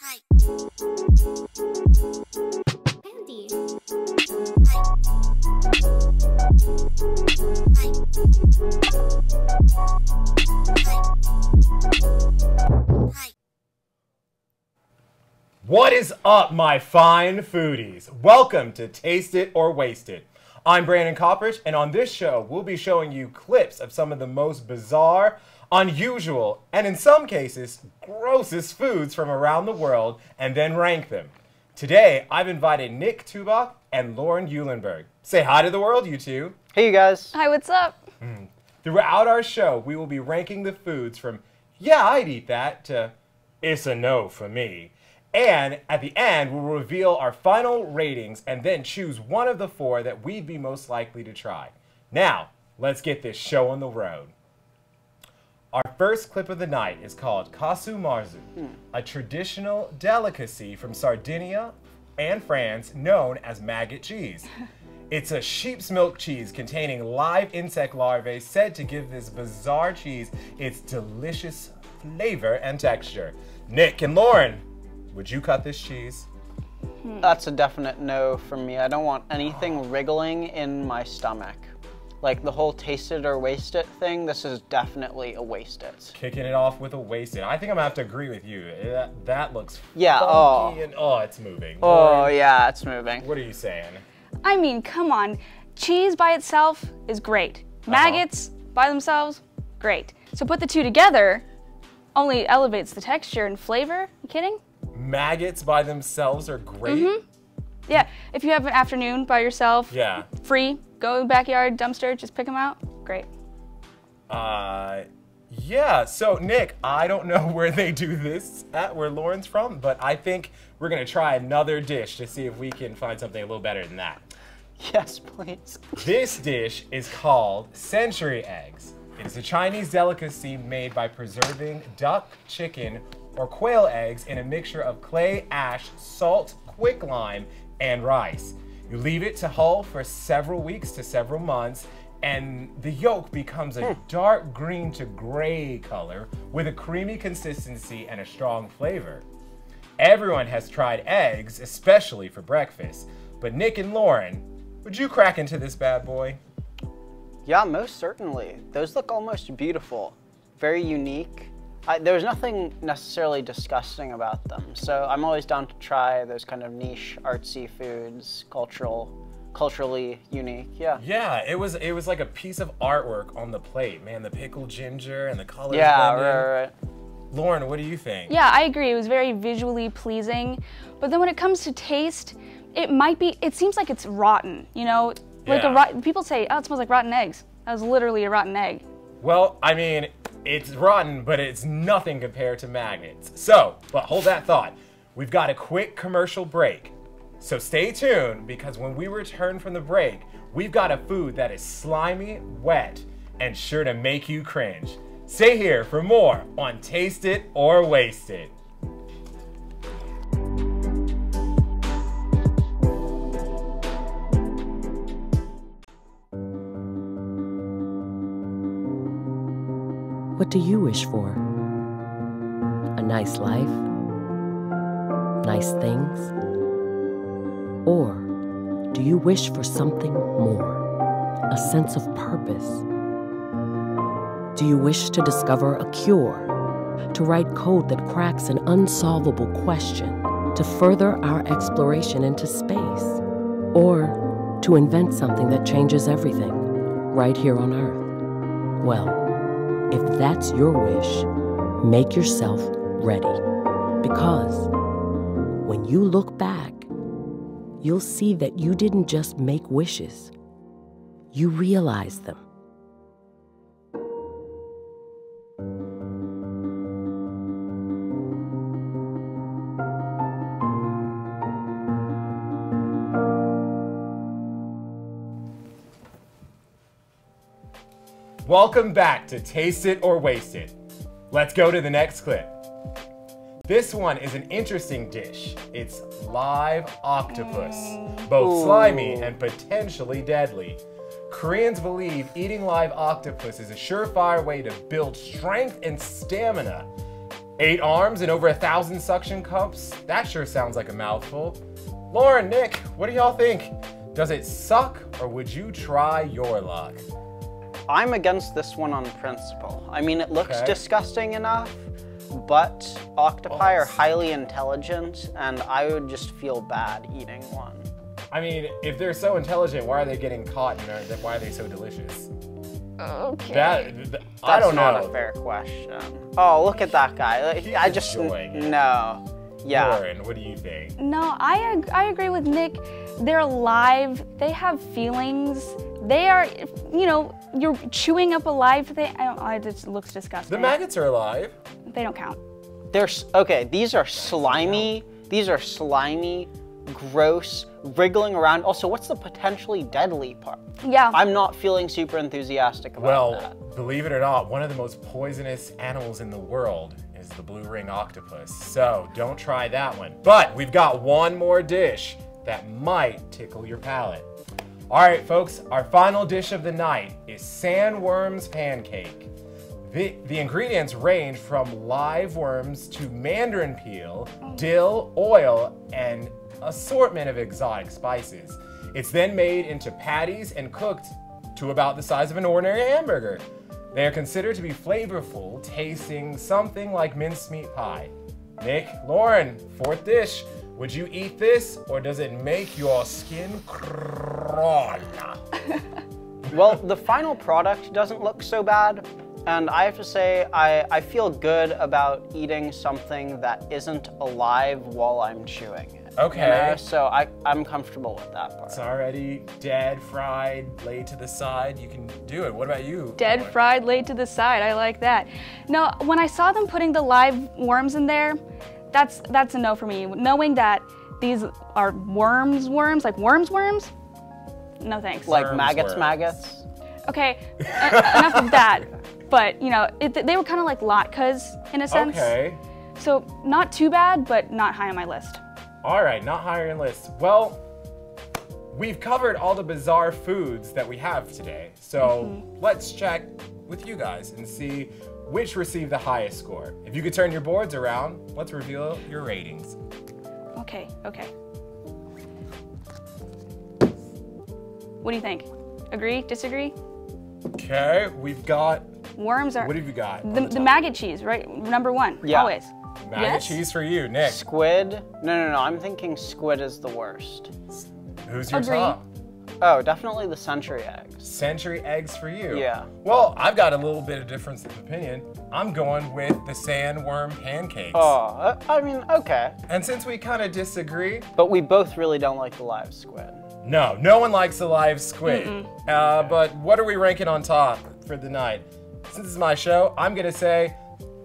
Andy. What is up, my fine foodies? Welcome to Taste It or Waste It. I'm Brandon Coppridge, and on this show, we'll be showing you clips of some of the most bizarre, unusual, and in some cases, grossest foods from around the world, and then rank them. Today, I've invited Nick Tubach and Lauren Eulenberg. Say hi to the world, you two. Hey, you guys. Hi, what's up? Throughout our show, we will be ranking the foods from, yeah, I'd eat that, to, it's a no for me. And at the end, we'll reveal our final ratings and then choose one of the four that we'd be most likely to try. Now, let's get this show on the road. Our first clip of the night is called Casu Marzu, a traditional delicacy from Sardinia and France known as maggot cheese. It's a sheep's milk cheese containing live insect larvae said to give this bizarre cheese its delicious flavor and texture. Nick and Lauren, would you cut this cheese? That's a definite no from me. I don't want anything wriggling in my stomach. Like the whole taste it or waste it thing, this is definitely a waste it. Kicking it off with a waste it. I think I'm gonna have to agree with you. That looks Yeah, funky and it's moving. Oh, Lauren, yeah, it's moving. what are you saying? I mean, come on. Cheese by itself is great. Maggots by themselves, great. So put the two together, only elevates the texture and flavor. You kidding? Maggots by themselves are great? Yeah, if you have an afternoon by yourself, Yeah. free, go in the backyard, dumpster, just pick them out. Great. Yeah, so Nick, I don't know where they do this at, where Lauren's from, but I think we're gonna try another dish to see if we can find something a little better than that. Yes, please. This dish is called century eggs. It is a Chinese delicacy made by preserving duck, chicken, or quail eggs in a mixture of clay, ash, salt, quicklime, and rice. You leave it to hull for several weeks to several months, and the yolk becomes a dark green to gray color with a creamy consistency and a strong flavor. Everyone has tried eggs, especially for breakfast, but Nick and Lauren, would you crack into this bad boy? Yeah, most certainly. Those look almost beautiful. Very unique. There's nothing necessarily disgusting about them, so I'm always down to try those kind of niche, artsy foods, culturally unique. Yeah. Yeah, it was like a piece of artwork on the plate, man. The pickled ginger and the colors. Yeah, blending. right. Lauren, what do you think? Yeah, I agree. It was very visually pleasing, but then when it comes to taste, it seems like it's rotten, you know? Like Yeah. people say, oh, it smells like rotten eggs. That was literally a rotten egg. Well, I mean, it's rotten, but it's nothing compared to magnets. So, but hold that thought. We've got a quick commercial break. So stay tuned, because when we return from the break, we've got a food that is slimy, wet, and sure to make you cringe. Stay here for more on Taste It or Waste It. What do you wish for? A nice life? Nice things? Or do you wish for something more? A sense of purpose? Do you wish to discover a cure? To write code that cracks an unsolvable question? To further our exploration into space? Or to invent something that changes everything right here on Earth? Well, if that's your wish, make yourself ready. Because when you look back, you'll see that you didn't just make wishes, you realized them. Welcome back to Taste It or Waste It. Let's go to the next clip. This one is an interesting dish. It's live octopus, both slimy and potentially deadly. Koreans believe eating live octopus is a surefire way to build strength and stamina. 8 arms and over 1,000 suction cups? That sure sounds like a mouthful. Lauren, Nick, what do y'all think? Does it suck, or would you try your luck? I'm against this one on principle. I mean, it looks Okay. disgusting enough, but octopi are highly intelligent, and I would just feel bad eating one. I mean, if they're so intelligent, why are they getting caught and why are they so delicious? Okay. I don't That's not know. a fair question. Oh, look at that guy. Like, He's I just enjoying it. no. Yeah. Lauren, what do you think? No, I agree with Nick. They're alive. They have feelings. They are, you know, you're chewing up a live thing. It just looks disgusting. The maggots are alive. They don't count. Okay, these are slimy. These are slimy, gross, wriggling around. Also, what's the potentially deadly part? Yeah. I'm not feeling super enthusiastic about that. Well, believe it or not, one of the most poisonous animals in the world is the blue ring octopus. So don't try that one. But we've got one more dish that might tickle your palate. All right, folks, our final dish of the night is sandworms pancake. The ingredients range from live worms to mandarin peel, dill, oil, and assortment of exotic spices. It's then made into patties and cooked to about the size of an ordinary hamburger. They are considered to be flavorful, tasting something like mincemeat pie. Nick, Lauren, fourth dish. Would you eat this, or does it make your skin crawl? Well, the final product doesn't look so bad, and I have to say I feel good about eating something that isn't alive while I'm chewing it. Okay. You know? So I'm comfortable with that part. It's already dead, fried, laid to the side. You can do it. What about you? Dead, Lauren? fried, laid to the side. I like that. No, when I saw them putting the live worms in there, that's a no for me. Knowing that these are worms, like worms, no thanks. Like Worms, maggots, worms. maggots. Okay, enough of that. But you know, they were kind of like latkes in a sense. Okay. So not too bad, but not high on my list. All right, not higher in list. Well, we've covered all the bizarre foods that we have today. So let's check with you guys and see which received the highest score. If you could turn your boards around, let's reveal your ratings. Okay. What do you think? Agree? Disagree? Okay, we've got, Worms are. what have you got? on The top? maggot cheese, right? Number one. Yeah. Always. Maggot yes? cheese for you, Nick. Squid? No. I'm thinking squid is the worst. Who's your Agree. top? Oh, definitely the century eggs. Century eggs for you. Yeah. Well, I've got a little bit of difference of opinion. I'm going with the sandworm pancakes. Oh, I mean, okay. And since we kind of disagree, But we both really don't like the live squid. no one likes a live squid. But what are we ranking on top for the night? Since this is my show, I'm gonna say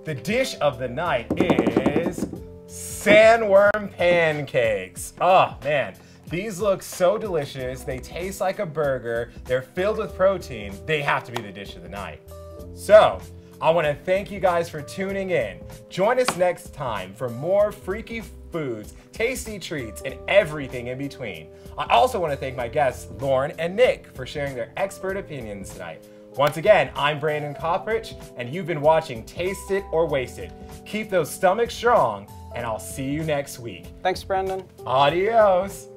the dish of the night is sandworm pancakes. Oh man, these look so delicious. They taste like a burger. They're filled with protein. They have to be the dish of the night. So, I want to thank you guys for tuning in. Join us next time for more freaky foods, tasty treats, and everything in between. I also want to thank my guests, Lauren and Nick, for sharing their expert opinions tonight. Once again, I'm Brandon Coppridge, and you've been watching Taste It or Waste It. Keep those stomachs strong, and I'll see you next week. Thanks, Brandon. Adios.